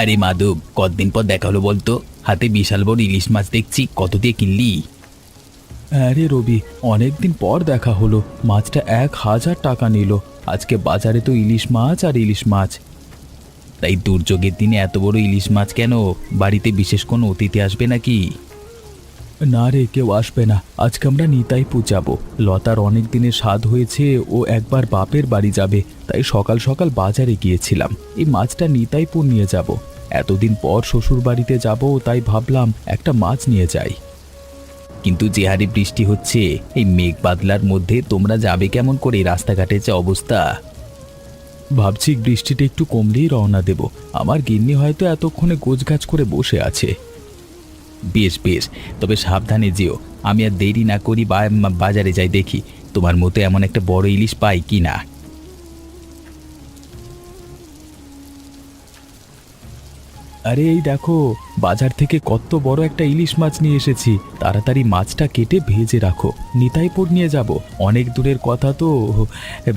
আরে মাধব, কতদিন পর দেখা হলো বলতো। হাতে বিশাল বড় ইলিশ মাছ দেখছি, কত দিয়ে কিনলি? আরে রবি, অনেকদিন পর দেখা হলো। মাছটা 1,000 টাকা নিল। আজকে বাজারে তো ইলিশ মাছ আর ইলিশ মাছ। তাই দুর্যোগের দিনে এত বড় ইলিশ মাছ কেন? বাড়িতে বিশেষ কোনো অতিথি আসবে নাকি? না রে, কেউ আসবে না। আজকে আমরা নিতাইপুর যাব। লতার অনেক দিনের স্বাদ হয়েছে, ও একবার বাপের বাড়ি যাবে। তাই সকাল সকাল বাজারে গিয়েছিলাম, এই মাছটা নিতাইপুর নিয়ে যাব। এতদিন পর শ্বশুর বাড়িতে যাব, তাই ভাবলাম একটা মাছ নিয়ে যাই। কিন্তু যে হারে বৃষ্টি হচ্ছে, এই মেঘ বাদলার মধ্যে তোমরা যাবে কেমন করে? রাস্তাঘাটের যে অবস্থা! ভাবছি বৃষ্টিটা একটু কমলেই রওনা দেব। আমার গিন্নি হয়তো এতক্ষণে গোছগাছ করে বসে আছে। বেশ বেশ, তবে সাবধানে যেও। আমি আর দেরি না করি, বাজারে যাই, দেখি তোমার মতো এমন একটা বড় ইলিশ পাই কি না। আরে এই দেখো, বাজার থেকে কত বড় একটা ইলিশ মাছ নিয়ে এসেছি। তাড়াতাড়ি মাছটা কেটে ভেজে রাখো, নিতাইপুর নিয়ে যাব। অনেক দূরের কথা তো,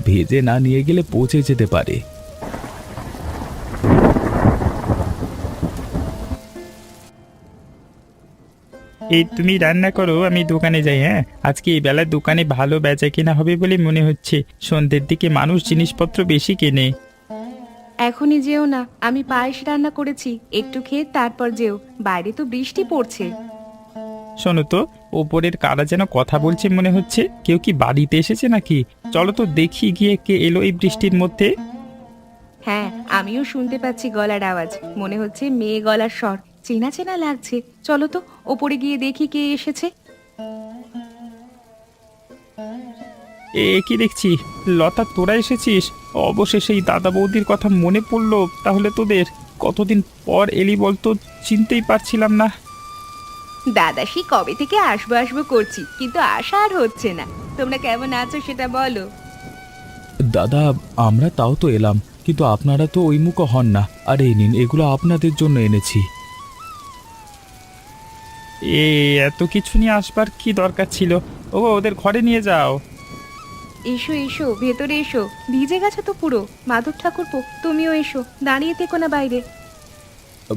ভেজে না নিয়ে গেলে পচে যেতে পারে। এই তুমি রান্না করো, আমি দোকানে যাই। হ্যাঁ, আজকে এই বেলার দোকানে ভালো বেচা কেনা হবে বলে মনে হচ্ছে। সন্ধ্যের দিকে মানুষ জিনিসপত্র বেশি কেনে। এখনই যেও না, আমি পায়েস রান্না করেছি, একটু খেয়ে তারপর যেও। বাইরে তো বৃষ্টি পড়ছে। শোনো তো, ওপরের কারা যেন কথা বলছে মনে হচ্ছে। কেউ কি বাড়িতে এসেছে নাকি? চলো তো দেখি গিয়ে কে এলো এই বৃষ্টির মধ্যে। হ্যাঁ, আমিও শুনতে পাচ্ছি গলার আওয়াজ। মনে হচ্ছে মেয়ে গলার স্বর। চেনা চেনা লাগছে। চলো তো ওপরে গিয়ে দেখি কে এসেছে। কি দেখছি, লতা তোরা এসেছিস? অবশেষে এই দাদা বৌদির কথা মনে পড়লো তাহলে তোদের। কতদিন পর এলি বলতো, চিনতেই পারছিলাম না। দাদা সেই কবে থেকে আসবো আসবো করছি, কিন্তু আশা আর হচ্ছে না। তোমরা কেমন আছো সেটা বলো। দাদা, আমরা তাও তো এলাম, কিন্তু আপনারা তো ওই মুখো হন না। আর এই নিন, এগুলো আপনাদের জন্য এনেছি। এ এত কিছু নিয়ে আসবার কি দরকার ছিল? ও, ওদের ঘরে নিয়ে যাও। এসো এসো, ভেতরে এসো। ভিজে গেছো তো পুরো। মাধব ঠাকুরপো, তুমিও এসো, দাঁড়িয়ে থেকো না বাইরে।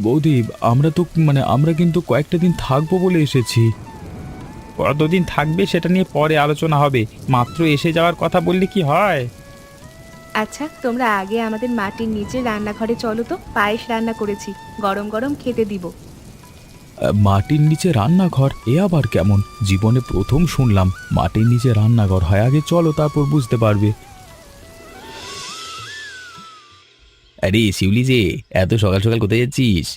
বৌদি, আমরা কিন্তু কয়েকটা দিন থাকবো বলে এসেছি। কতদিন থাকবে সেটা নিয়ে পরে আলোচনা হবে। মাত্র এসে যাওয়ার কথা বললে কি হয়? আচ্ছা, তোমরা আগে আমাদের মাটির নিচে রান্নাঘরে চলো তো, পায়েস রান্না করেছি, গরম গরম খেতে দিব। মাটির নিচে রান্নাঘর? এ আবার কেমন? জীবনে প্রথম শুনলাম মাটির নিচে রান্নাঘর হয়। আগে চলো, তারপর বুঝতে পারবে। আরে শিউলি যে, এত সকাল সকাল কোথায় যাচ্ছিস?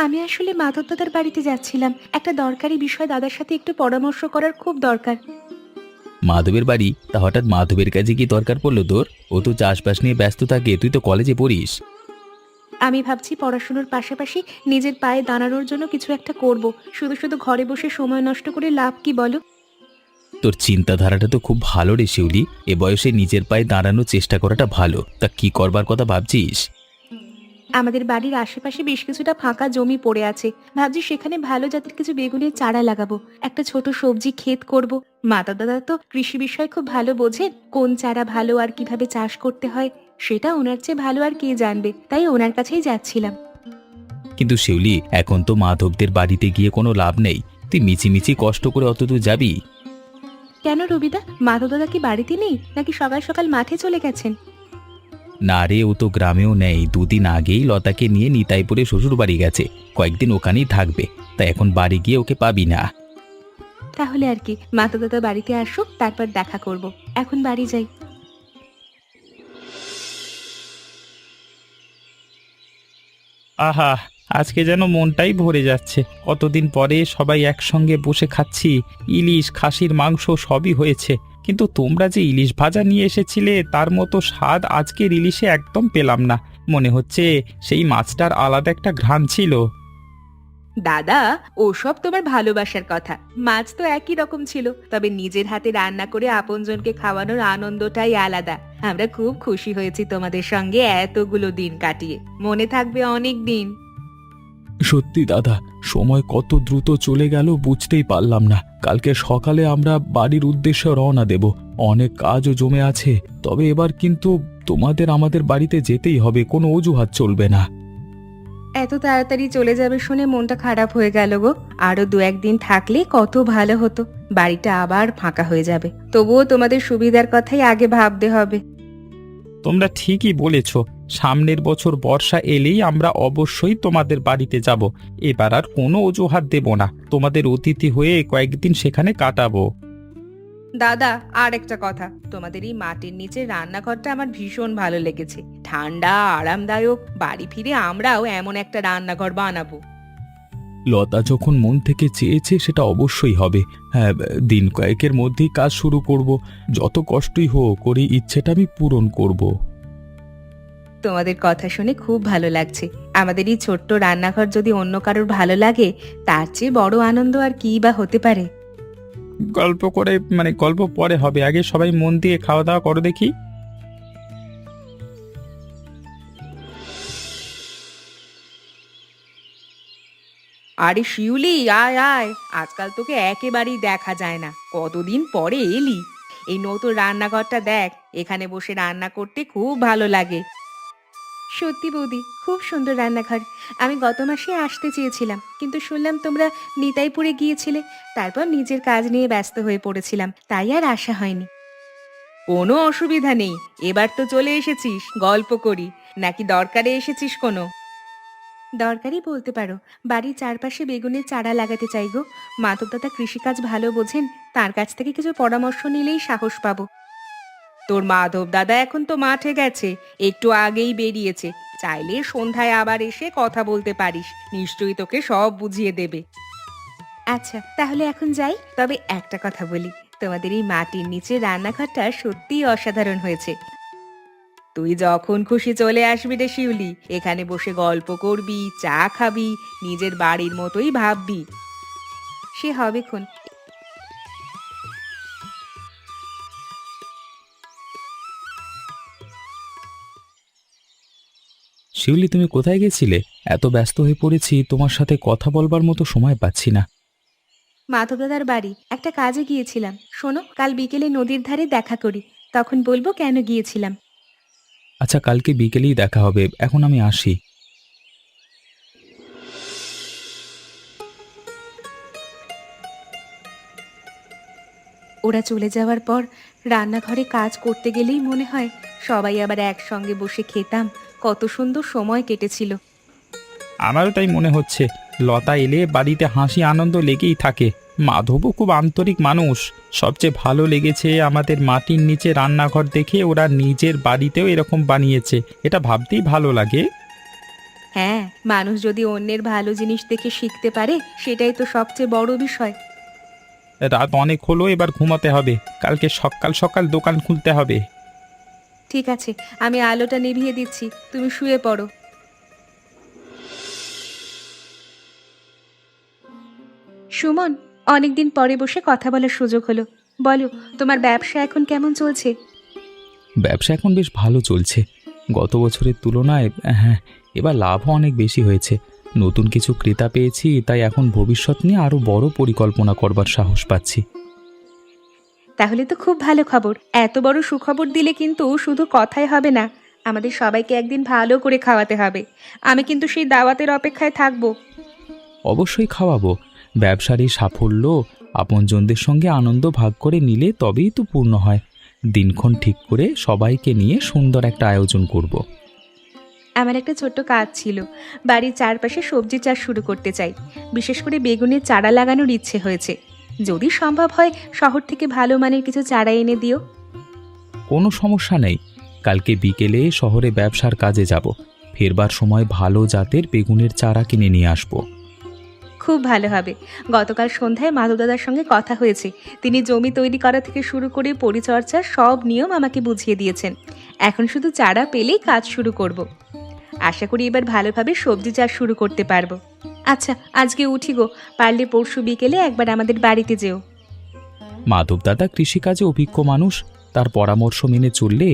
আমি আসলে মাধব দাদার বাড়িতে যাচ্ছিলাম। একটা দরকারি বিষয় দাদার সাথে একটু পরামর্শ করার খুব দরকার। মাধবের বাড়ি? তা হঠাৎ মাধবের কাছে কি দরকার পড়লো তোর? ও তো চাষবাস নিয়ে ব্যস্ত থাকে, তুই তো কলেজে পড়িস। আমি ভাবছি পড়াশুনোর পাশাপাশি নিজের পায়ে দাঁড়ানোর জন্য কিছু একটা করব। শুধু শুধু ঘরে বসে সময় নষ্ট করে লাভ কি বলো? তোর চিন্তাধারাটা তো খুব ভালো রে শিউলি। এ বয়সে নিজের পায়ে দাঁড়ানোর চেষ্টা করাটা ভালো। তা কি করবার কথা ভাবছিস? আমাদের বাড়ির আশেপাশে বেশ কিছুটা ফাঁকা জমি পড়ে আছে। ভাবছি সেখানে ভালো জাতের কিছু বেগুনের চারা লাগাবো। একটা ছোট সবজি ক্ষেত করব। মাতা দাদা তো কৃষি বিষয়ে খুব ভালো বোঝেন। কোন চারা ভালো আর কিভাবে চাষ করতে হয় সেটা ওনার চেয়ে ভালো আর কে জানবে। তাই ওনার কাছেই যাচ্ছিলাম। কিন্তু শিউলি, এখন তো মাধবদের বাড়িতে গিয়ে কোনো লাভ নেই। তুই মিছিমিছি কষ্ট করে অতদূর যাবি? কেন রবিদা, মাধব দাদা কি বাড়িতে নেই নাকি সকাল সকাল মাঠে চলে গেছেন? না রে, ও তো গ্রামেও নেই। দুদিন আগেই লতাকে নিয়ে নিতাইপুরে শ্বশুর বাড়ি গেছে। কয়েকদিন ওখানেই থাকবে। তাই এখন বাড়ি গিয়ে ওকে পাবি না। তাহলে আর কি, মাতা দাদা বাড়িতে আসুক, তারপর দেখা করব। এখন বাড়ি যাই। আহা, আজকে যেন মনটাই ভরে যাচ্ছে। কতদিন পরে সবাই একসঙ্গে বসে খাচ্ছি। ইলিশ, খাসির মাংস সবই হয়েছে, কিন্তু তোমরা যে ইলিশ ভাজা নিয়ে এসেছিলে তার মতো স্বাদ আজকের ইলিশে একদম পেলাম না। মনে হচ্ছে সেই মাছটার আলাদা একটা ঘ্রাণ ছিল। দাদা, ওসব তোমার ভালোবাসার কথা। মাছ তো একই রকম ছিল, তবে নিজের হাতে রান্না করে আপনজনকে খাওয়ানোর আনন্দটাই আলাদা। আমরা খুব খুশি হয়েছি তোমাদের সঙ্গে এতগুলো দিন কাটিয়ে। মনে থাকবে অনেক দিন। সত্যি দাদা, সময় কত দ্রুত চলে গেল বুঝতেই পারলাম না। কালকে সকালে আমরা বাড়ির উদ্দেশ্যে রওনা দেব। অনেক কাজও জমে আছে। তবে এবার কিন্তু তোমাদের আমাদের বাড়িতে যেতেই হবে, কোনো অজুহাত চলবে না। এত তাড়াতাড়ি চলে যাবে শুনে মনটা খারাপ হয়ে গেল গো। আরো 2-1 দিন থাকলে কত ভালো হতো, বাড়িটা আবার ফাঁকা হয়ে যাবে। তবুও তোমাদের সুবিধার কথাই আগে ভাবতে হবে। তোমরা ঠিকই বলেছ, সামনের বছর বর্ষা এলেই আমরা অবশ্যই তোমাদের বাড়িতে যাব। এবার আর কোনো অজুহাত দেব না, তোমাদের অতিথি হয়ে কয়েকদিন সেখানে কাটাবো। দাদা, আর একটা কথা, তোমাদের এই মাটির নিচে রান্নাঘরটা আমার ভীষণ ভালো লেগেছে। ঠান্ডা, আরামদায়ক। বাড়ি ফিরে আমরাও এমন একটা রান্নাঘর বানাবো। লতা যখন মন থেকে চেয়েছে সেটা অবশ্যই হবে। হ্যাঁ, দিন কয়েকের মধ্যেই কাজ শুরু করব। যত কষ্টই হোক ওর এই ইচ্ছেটা আমি পূরণ করব। তোমাদের কথা শুনে খুব ভালো লাগছে। আমাদের এই ছোট্ট রান্নাঘর যদি অন্য কারোর ভালো লাগে, তার চেয়ে বড় আনন্দ আর কি বা হতে পারে। গল্প পরে হবে, আগে সবাই মন দিয়ে খাওয়া দাওয়া করো দেখি। আরে শিউলি, আয় আয়, আজকাল তোকে একেবারেই দেখা যায় না। কতদিন পরে এলি। এই নতুন রান্নাঘরটা দেখ, এখানে বসে রান্না করতে খুব ভালো লাগে। সত্যি বৌদি, খুব সুন্দর রান্নাঘর। আমি গত মাসে আসতে চেয়েছিলাম, কিন্তু শুনলাম তোমরা নিতাইপুরে গিয়েছিলে। তারপর নিজের কাজ নিয়ে ব্যস্ত হয়ে পড়েছিলাম, তাই আর আসা হয়নি। কোনো অসুবিধা নেই, এবার তো চলে এসেছিস, গল্প করি। নাকি দরকারে এসেছিস কোনো? দরকারই বলতে পারো। বাড়ির চারপাশে বেগুনের চারা লাগাতে চাই গো। মাধব দাদা কৃষিকাজ ভালো বোঝেন, তার কাছ থেকে কিছু পরামর্শ নিলেই সাহস পাবো। তোর মাধব দাদা এখন তো মাঠে গেছে, একটু আগেই বেরিয়েছে। চাইলে সন্ধ্যায় আবার এসে কথা বলতে পারিস, নিশ্চয়ই তোকে সব বুঝিয়ে দেবে। আচ্ছা, তাহলে এখন যাই। তবে একটা কথা বলি, তোমাদের এই মাটির নিচে রান্নাঘরটা সত্যিই অসাধারণ হয়েছে। তুই যখন খুশি চলে আসবি রে শিউলি, এখানে বসে গল্প করবি, চা খাবি, নিজের বাড়ির মতোই ভাববি। সে হবে খন। শিউলি, তুমি কোথায় গেছিলে? এত ব্যস্ত হয়ে পড়েছি, তোমার সাথে কথা বলবার মতো সময় পাচ্ছি না। মাধব দাদার বাড়ি একটা কাজে গিয়েছিলাম। শোনো, কাল বিকেলে নদীর ধারে দেখা করি, তখন বলবো কেন গিয়েছিলাম। আচ্ছা, কালকে বিকেলেই দেখা হবে, এখন আমি আসি। ওরা চলে যাওয়ার পর রান্নাঘরে কাজ করতে গেলেই মনে হয় সবাই আবার একসঙ্গে বসে খেতাম, কত সুন্দর সময় কেটেছিল। আমারও তাই মনে হচ্ছে, লতা এলে বাড়িতে হাসি আনন্দ লেগেই থাকে। মাধবও খুব আন্তরিক মানুষ। সবচেয়ে ভালো লেগেছে আমাদের মাটির নিচে রান্নাঘর দেখে ওরা নিজের বাড়িতেও এরকম বানিয়েছে, এটা ভাবতেই ভালো লাগে। হ্যাঁ, মানুষ যদি অন্যের ভালো জিনিস দেখে শিখতে পারে, সেটাই তো সবচেয়ে বড় বিষয়। রাত অনেক হলো, এবার ঘুমাতে হবে, কালকে সকাল সকাল দোকান খুলতে হবে। ঠিক আছে, আমি আলোটা নিভিয়ে দিচ্ছি, তুমি শুয়ে পড়ো। সুমন, অনেকদিন পরে বসে কথা বলার সুযোগ হলো। বলো, তোমার ব্যবসা এখন কেমন চলছে? ব্যবসা এখন বেশ ভালো চলছে। গত বছরের তুলনায় হ্যাঁ, এবার লাভও অনেক বেশি হয়েছে। নতুন কিছু ক্রেতা পেয়েছি, তাই এখন ভবিষ্যৎ নিয়ে আরো বড় পরিকল্পনা করবার সাহস পাচ্ছি। তাহলে তো খুব ভালো খবর। এত বড় সুখবর দিলে কিন্তু শুধু কথাই হবে না, আমাদের সবাইকে একদিন ভালো করে খাওয়াতে হবে। আমি কিন্তু সেই দাওয়াতের অপেক্ষায় থাকবো। অবশ্যই খাওয়াবো। ব্যবসার এই সাফল্য আপনজনদের সঙ্গে আনন্দ ভাগ করে নিলে তবেই তো পূর্ণ হয়। দিনক্ষণ ঠিক করে সবাইকে নিয়ে সুন্দর একটা আয়োজন করব। আমার একটা ছোট্ট কাজ ছিল, বাড়ির চারপাশে সবজি চাষ শুরু করতে চাই। বিশেষ করে বেগুনের চারা লাগানোর ইচ্ছে হয়েছে। যদি সম্ভব হয়, শহর থেকে ভালো মানের কিছু চারা এনে দিও। কোনো সমস্যা নেই। কালকে বিকেলে শহরে ব্যবসার কাজে যাব। ফেরবার সময় ভালো জাতের বেগুনের চারা কিনে নিয়ে আসব। খুব ভালো হবে। গতকাল সন্ধ্যায় মাধব দাদার সঙ্গে কথা হয়েছে। তিনি জমি তৈরি করা থেকে শুরু করে পরিচর্যার সব নিয়ম আমাকে বুঝিয়ে দিয়েছেন। এখন শুধু চারা পেলেই কাজ শুরু করব। আশা করি এবার ভালোভাবে সবজি চাষ শুরু করতে পারবো। আচ্ছা, আজকে উঠি গো, পারলে পরশু বিকেলে একবার আমাদের বাড়িতে যেও। মাধব দাদা কৃষিকাজে অভিজ্ঞ মানুষ, তার পরামর্শ মেনে চললে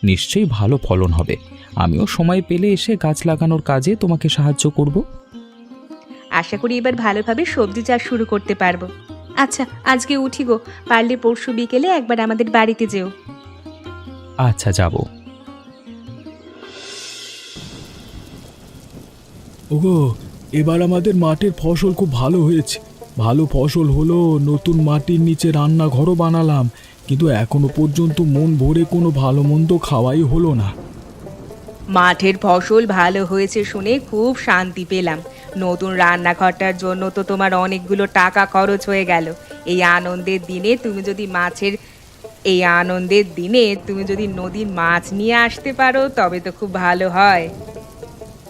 নিশ্চয়ই ভালো ফলন হবে। আমিও সময় পেলে এসে গাছ লাগানোর কাজে তোমাকে সাহায্য করব। আশা করি এবার ভালোভাবে সবজি চাষ শুরু করতে পারবো। আচ্ছা, আজকে উঠি গো, পারলে পরশু বিকেলে একবার আমাদের বাড়িতে যেও। আচ্ছা, যাব। ওগো, এবার আমাদের মাঠের ফসল খুব ভালো হয়েছে। ভালো ফসল হলো, নতুন মাটির নিচে রান্নাঘরও বানালাম, কিন্তু এখনো পর্যন্ত মন ভরে কোনো ভালো মন্দ খাওয়াই হলো না। মাঠের ফসল ভালো হয়েছে শুনে খুব শান্তি পেলাম। নতুন রান্নাঘরটার জন্য তো তোমার অনেকগুলো টাকা খরচ হয়ে গেল। এই আনন্দের দিনে তুমি যদি নদীর মাছ নিয়ে আসতে পারো তবে তো খুব ভালো হয়।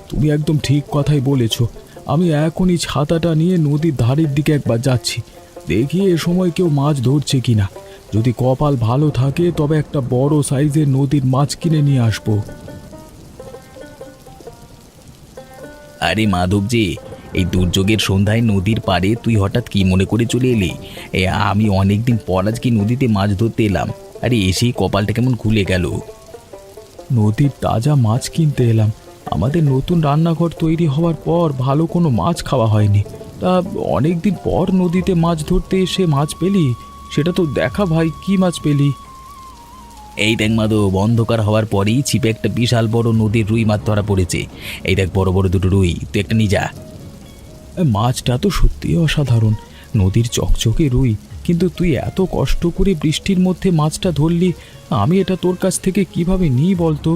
তুমি একদম ঠিক কথাই বলেছ। আমি এখনই ছাতাটা নিয়ে নদীর ধারের দিকে একবার যাচ্ছি, দেখি এ সময় কেউ মাছ ধরছে কিনা। যদি কপাল ভালো থাকে তবে একটা বড় সাইজের নদীর মাছ কিনে নিয়ে আসবো। আরে মাধবজি, এই দুর্যোগের সন্ধ্যায় নদীর পাড়ে তুই হঠাৎ কি মনে করে চলে এলি? আমি অনেকদিন পর আজকে নদীতে মাছ ধরতে এলাম। আরে এসেই কপালটা কেমন খুলে গেল। নদীর তাজা মাছ কিনতে এলাম। আমাদের নতুন রান্নাঘর তৈরি হওয়ার পর ভালো কোনো মাছ খাওয়া হয়নি। তা অনেকদিন পর নদীতে মাছ ধরতে এসে মাছ পেলি, সেটা তো দেখা ভাই, কি মাছ পেলি? এই দেখ মাধব, অন্ধকার হওয়ার পরেই ছিপে একটা বিশাল বড় নদীর রুই মাছ ধরা পড়েছে। এই দেখ বড় বড় দুটো রুই, তুই একটা নিয়ে যা। মাছটা তো সত্যিই অসাধারণ, নদীর চকচকে রুই। কিন্তু তুই এত কষ্ট করে বৃষ্টির মধ্যে মাছটা ধরলি, আমি এটা তোর কাছ থেকে কিভাবে নিই বলতো?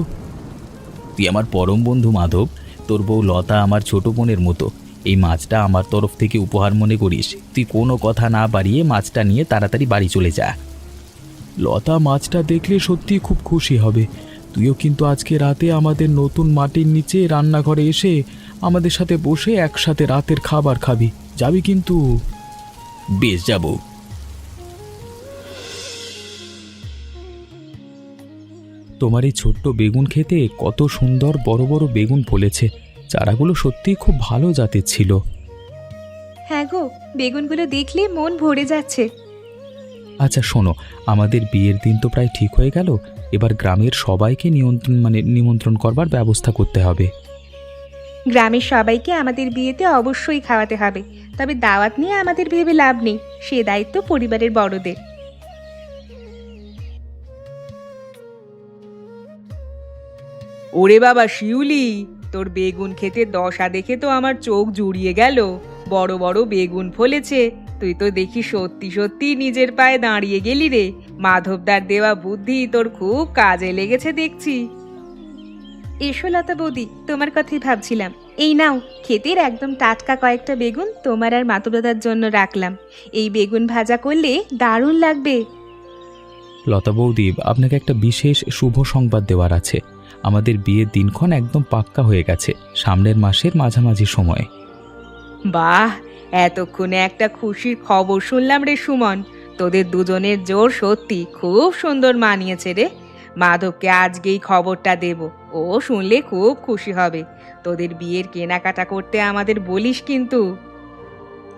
তুই আমার পরম বন্ধু মাধব, তোর বউ লতা আমার ছোট বোনের মতো। এই মাছটা আমার তরফ থেকে উপহার মনে করিস। তুই কোনো কথা না বাড়িয়ে মাছটা নিয়ে তাড়াতাড়ি বাড়ি চলে যা। লতা মাছটা দেখলে সত্যি খুব খুশি হবে। তুইও কিন্তু আজকে রাতে আমাদের নতুন মাটির নিচে রান্নাঘরে এসে আমাদের সাথে বসে একসাথে রাতের খাবার খাবি, যাবি কিন্তু? বেশ, যাব। তোমার এই ছোট্ট বেগুন খেতে কত সুন্দর বড় বড় বেগুন ফলেছে। চারাগুলো সত্যিই খুব ভালো জাতের ছিল। হ্যাঁ গো, বেগুনগুলো দেখলে মন ভরে যাচ্ছে। আচ্ছা শোনো, আমাদের বিয়ের দিন তো প্রায় ঠিক হয়ে গেল। এবার গ্রামের সবাইকে নিমন্ত্রণ করবার ব্যবস্থা করতে হবে। গ্রামের সবাইকে আমাদের বিয়েতে অবশ্যই খাওয়াতে হবে, তবে দাওয়াত নিয়ে আমাদের ভেবে লাভ নেই, সে দায়িত্ব পরিবারের বড়দের। ওরে বাবা শিউলি, তোর বেগুন খেতে দশা দেখে তো আমার চোখ জুড়িয়ে গেল। বড় বড় বেগুন ফলেছে। তুই তো দেখি সত্যি সত্যি নিজের পায়ে দাঁড়িয়ে গেলি রে। মাধবদার দেওয়া বুদ্ধি তোর খুব কাজে লেগেছে দেখছি। এসো লতা বৌদি, তোমার কথাই ভাবছিলাম। এই নাও, ক্ষেতের একদম টাটকা কয়েকটা বেগুন তোমার আর মাধবদাদার জন্য রাখলাম। এই বেগুন ভাজা করলে দারুণ লাগবে। লতা বৌদি, আপনাকে একটা বিশেষ শুভ সংবাদ দেওয়ার আছে। আমাদের বিয়ের দিনক্ষণ একদম পাক্কা হয়ে গেছে, সামনের মাসের মাঝামাঝি সময়। বাহ, এতক্ষণে একটা খুশির খবর শুনলাম রে সুমন। তোদের দুজনের জোর সত্যি খুব সুন্দর মানিয়েছে রে। মাধবকে আজকেই খবরটা দেব, ও শুনলে খুব খুশি হবে। তোদের বিয়ের কেনাকাটা করতে আমাদের বলিস কিন্তু।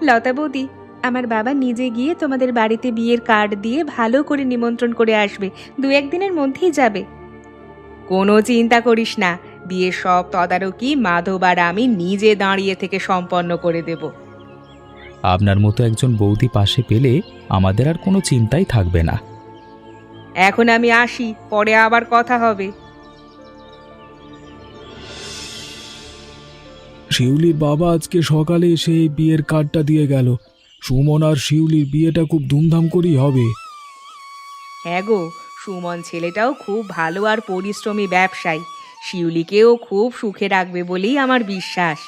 লতা বৌদি, আমার বাবা নিজে গিয়ে তোমাদের বাড়িতে বিয়ের কার্ড দিয়ে ভালো করে নিমন্ত্রণ করে আসবে। 2-1 দিনের মধ্যেই যাবে। কোনো চিন্তা করিস না, বিয়ের সব তদারকি মাধব আর আমি নিজে দাঁড়িয়ে থেকে সম্পন্ন করে দেব। আপনার মতো একজন বৌদি পাশে পেলে আমাদের আর কোনো চিন্তাই থাকবে না। এখন আমি আসি, পরে আবার কথা হবে। শিউলির বাবা আজকে সকালে এসে এই বিয়ের কার্ডটা দিয়ে গেল। সুমন আর শিউলির বিয়েটা খুব ধুমধাম করেই হবে। হ্যাঁ গো, সুমন ছেলেটাও খুব ভালো আর পরিশ্রমী ব্যবসায়ী। শিউলিকেও খুব সুখে রাখবে বলেই আমার বিশ্বাস।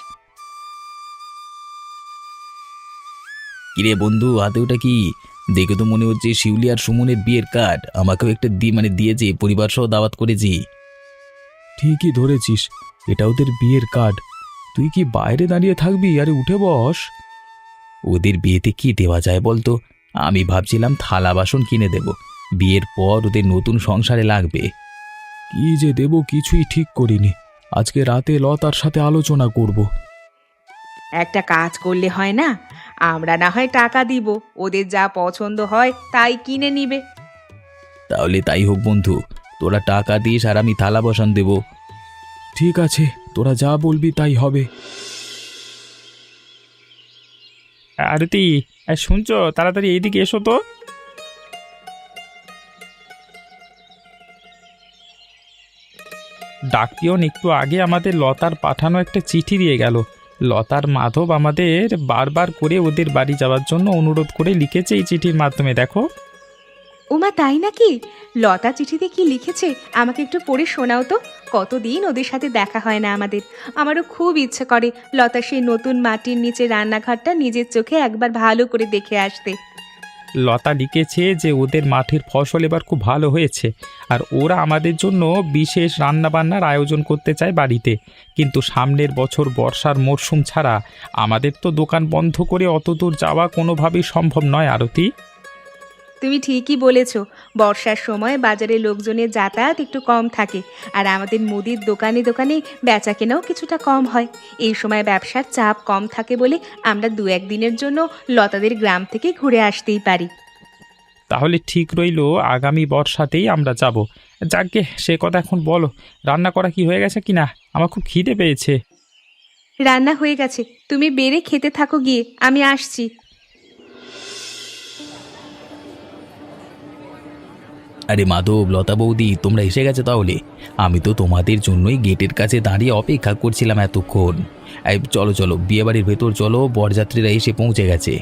কিরে বন্ধু, হাতে ওটা কি? দেখে তো মনে হচ্ছে শিউলি আর সুমনের বিয়ের কার্ড। আমাকেও একটা দিয়েছে, পরিবার সহ দাওয়াত করেছি। ঠিকই ধরেছিস, এটা ওদের বিয়ের কার্ড। তুই কি বাইরে দাঁড়িয়ে থাকবি? আরে উঠে বস। ওদের বিয়েতে কি দেওয়া যায় বলতো? আমি ভাবছিলাম থালা বাসন কিনে দেব। বিয়ের পর ওদের নতুন সংসারে লাগবে। কি যে দেব কিছুই ঠিক করিনি। আজকে রাতে লতার সাথে আলোচনা করব। একটা কাজ করলে হয় না, আমরা না হয় টাকা দিব, ওদের যা পছন্দ হয় তাই কিনে নিবে। তাহলে তাই হোক বন্ধু, তোরা টাকা দিস আর আমি থালা বাসন দেব। ঠিক আছে, তোরা যা বলবি তাই হবে। আরতি, শুনছো? তাড়াতাড়ি এইদিকে এসো তো। ডাকিয়ন একটু আগে আমাদের লতার পাঠানো একটা চিঠি দিয়ে গেল। লতার মাধব আমাদের বারবার করে ওদের বাড়ি যাওয়ার জন্য অনুরোধ করে লিখেছে এই চিঠির মাধ্যমে, দেখো। ওমা তাই নাকি? লতা চিঠিতে কি লিখেছে আমাকে একটু পড়ে শোনাও তো। কতদিন ওদের সাথে দেখা হয় না আমাদের। আমারও খুব ইচ্ছে করে লতা সেই নতুন মাটির নিচে রান্নাঘরটা নিজের চোখে একবার ভালো করে দেখে আসতে। লতা লিখেছে যে ওদের মাঠের ফসল এবার খুব ভালো হয়েছে, আর ওরা আমাদের জন্য বিশেষ রান্নাবান্নার আয়োজন করতে চায় বাড়িতে। কিন্তু সামনের বছর বর্ষার মরশুম ছাড়া আমাদের তো দোকান বন্ধ করে অত দূর যাওয়া কোনোভাবেই সম্ভব নয় আরতি। তুমি ঠিকই বলেছ, বর্ষার সময় বাজারে লোকজনের যাতায়াত একটু কম থাকে, আর আমাদের মুদির দোকানে দোকানে বেচা কেনাও কিছুটা কম হয়। এই সময় ব্যবসার চাপ কম থাকে বলে আমরা 2-1 দিনের জন্য লতাদের গ্রাম থেকে ঘুরে আসতেই পারি। তাহলে ঠিক রইল, আগামী বর্ষাতেই আমরা যাব। যাকগে, সে কথা এখন বলো, রান্না করা কি হয়ে গেছে কিনা? আমার খুব খিদে পেয়েছে। রান্না হয়ে গেছে, তুমি বেড়ে খেতে থাকো গিয়ে, আমি আসছি। আরে মাধব, লতা বৌদি, তোমরা এসে গেছে তাহলে? আমি তো তোমাদের জন্যই গেটের কাছে দাঁড়িয়ে অপেক্ষা করছিলাম এতক্ষণ। এই চলো চলো, বিয়েবাড়ির ভেতর চলো, বরযাত্রীরা এসে পৌঁছে গেছে।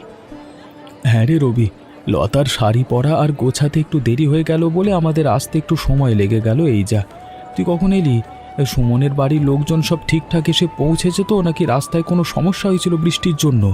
হ্যাঁ রে রবি, লতার শাড়ি পরা আর গোছাতে একটু দেরি হয়ে গেল বলে আমাদের আসতে একটু সময় লেগে গেল। এই যা, তুই কখন এলি? সুমনের বাড়ির লোকজন সব ঠিকঠাক এসে পৌঁছেছে তো, নাকি রাস্তায় কোনো সমস্যা হয়েছিল বৃষ্টির জন্য?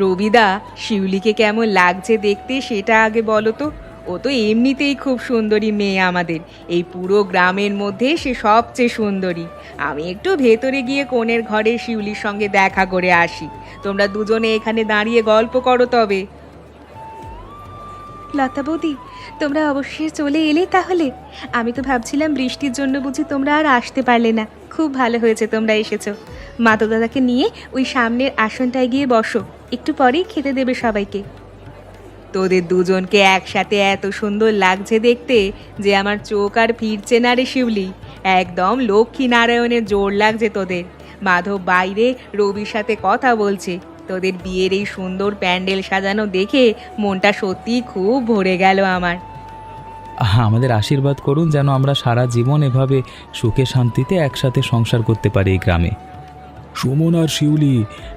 রবিদা, শিউলিকে কেমন লাগছে দেখতে সেটা আগে বলো তো। ও তো এমনিতেই খুব সুন্দরী মেয়ে আমাদের, এই পুরো গ্রামের মধ্যে সে সবচেয়ে সুন্দরী। আমি একটু ভেতরে গিয়ে কনের ঘরে শিউলির সঙ্গে দেখা করে আসি। তোমরা দুজনে এখানে দাঁড়িয়ে গল্প করো তবে। লতা বৌদি, তোমরা অবশ্যই চলে এলে তাহলে? আমি তো ভাবছিলাম বৃষ্টির জন্য বুঝি তোমরা আর আসতে পারলে না। খুব ভালো হয়েছে তোমরা এসেছো। মাধব দাদাকে নিয়ে ওই সামনের আসনটায় গিয়ে বসো, একটু পরেই খেতে দেবে সবাইকে। তোদের দুজনকে একসাথে এত সুন্দর লাগছে দেখতে যে আমার চোখ আর ফিরছে না রে শিউলি। একদম লক্ষ্মী নারায়ণের জোর লাগছে তোদের। মাধব বাইরে রবির সাথে কথা বলছে। তোদের বিয়ের এই সুন্দর প্যান্ডেল সাজানো দেখে মনটা সত্যিই খুব ভরে গেল আমার। আমাদের আশীর্বাদ করুন যেন আমরা সারা জীবন এভাবে সুখে শান্তিতে একসাথে সংসার করতে পারি এই গ্রামে। সুমন আর শিউলি,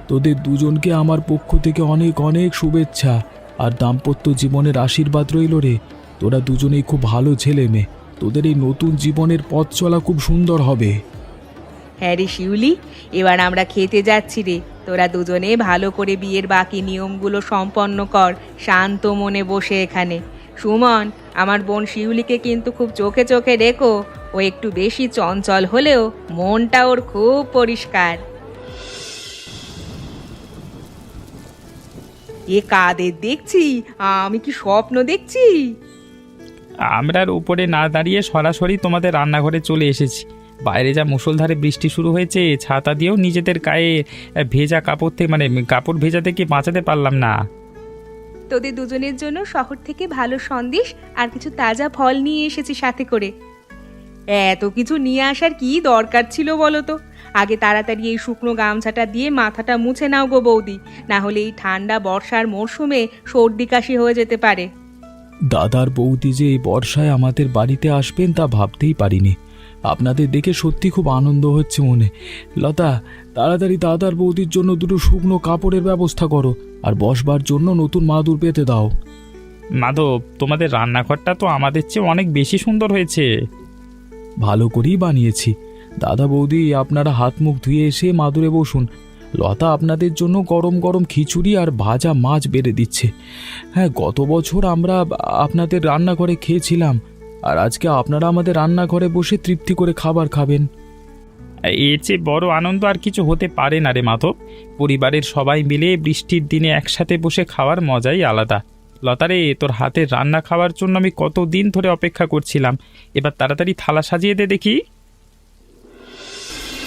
তোদের দুজনকে আমার পক্ষ থেকে অনেক অনেক শুভেচ্ছা আর দাম্পত্য জীবনের আশীর্বাদ রইল রে। তোরা দুজনেই খুব ভালো ছেলে মেয়ে, তোদের এই নতুন জীবনের পথ চলা খুব সুন্দর হবে। হ্যাঁ রে শিউলি, এবার আমরা খেতে যাচ্ছি রে। তোরা দুজনে ভালো করে বিয়ের বাকি নিয়মগুলো সম্পন্ন কর, শান্ত মনে বসে এখানে। সুমন, আমার বোন শিউলিকে কিন্তু খুব চোখে চোখে রেখো। ও একটু বেশি চঞ্চল হলেও মনটা ওর খুব পরিষ্কার। এ কাদের দেখছি? আমি কি স্বপ্ন দেখছি? আমরা আর উপরে না দাঁড়িয়ে সরাসরি তোমাদের রান্নাঘরে চলে এসেছি। বাইরে যা মুষলধারে বৃষ্টি শুরু হয়েছে, ছাতা দিয়েও নিজেদের গায়ে ভেজা কাপড় থেকে কাপড় ভেজা থেকে বাঁচাতে পারলাম না। তোদের দুজনের জন্য শহর থেকে ভালো সন্দেশ আর কিছু তাজা ফল নিয়ে এসেছি সাথে করে। এত কিছু নিয়ে আসার কি দরকার ছিল বলো তো? আগে তাড়াতাড়ি এই শুকনো গামছাটা দিয়ে মাথাটা মুছে নাও গো বৌদি, না হলে এই ঠান্ডা বর্ষার মরশুমে সর্দি কাশি হয়ে যেতে পারে। দাদার বৌদি যে এই বর্ষায় আমাদের বাড়িতে আসবেন তা ভাবতেই পারিনি। আপনাদের দেখে সত্যি খুব আনন্দ হচ্ছে মনে। লতা, তাড়াতাড়ি দাদার বৌদির জন্য দুটো শুকনো কাপড়ের ব্যবস্থা করো আর বসবার জন্য নতুন মাদুর পেতে দাও। মাধব, তোমাদের রান্নাঘরটা তো আমাদের চেয়ে অনেক বেশি সুন্দর হয়েছে। ভালো করেই বানিয়েছি। দাদা বৌদি, আপনারা হাত মুখ ধুয়ে এসে মাদুরে বসুন। লতা আপনাদের জন্য গরম গরম খিচুড়ি আর ভাজা মাছ বেড়ে দিচ্ছে। হ্যাঁ, গত বছর আমরা আপনাদের রান্নাঘরে খেয়েছিলাম, আর আজকে আপনারা আমাদের রান্নাঘরে বসে তৃপ্তি করে খাবার খাবেন। এর চেয়ে বড় আনন্দ আর কিছু হতে পারে না রে মাধব। পরিবারের সবাই মিলে বৃষ্টির দিনে একসাথে বসে খাওয়ার মজাই আলাদা। লতারে, তোর হাতের রান্না খাওয়ার জন্য আমি কতদিন ধরে অপেক্ষা করছিলাম। এবার তাড়াতাড়ি থালা সাজিয়ে দে দেখি।